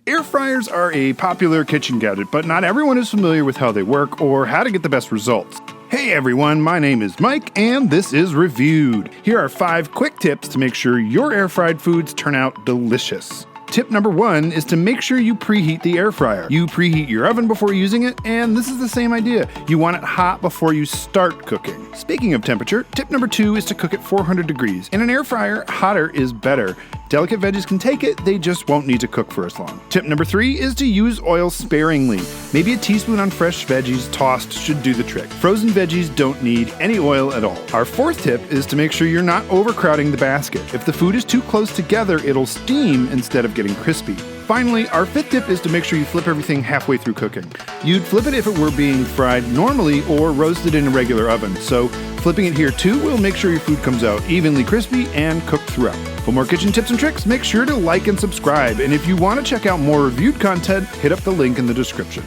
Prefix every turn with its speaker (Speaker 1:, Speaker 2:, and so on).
Speaker 1: Air fryers are a popular kitchen gadget, but not everyone is familiar with how they work or how to get the best results. Hey everyone, my name is Mike, and this is Reviewed. Here are 5 quick tips to make sure your air-fried foods turn out delicious. Tip number 1 is to make sure you preheat the air fryer. You preheat your oven before using it, and this is the same idea. You want it hot before you start cooking. Speaking of temperature, tip number 2 is to cook at 400 degrees. In an air fryer, hotter is better. Delicate veggies can take it, they just won't need to cook for as long. Tip number 3 is to use oil sparingly. Maybe a teaspoon on fresh veggies tossed should do the trick. Frozen veggies don't need any oil at all. Our 4th tip is to make sure you're not overcrowding the basket. If the food is too close together, it'll steam instead of getting crispy. Finally, our 5th tip is to make sure you flip everything halfway through cooking. You'd flip it if it were being fried normally or roasted in a regular oven, so flipping it here too will make sure your food comes out evenly crispy and cooked throughout. For more kitchen tips and tricks, make sure to like and subscribe, and if you want to check out more reviewed content, hit up the link in the description.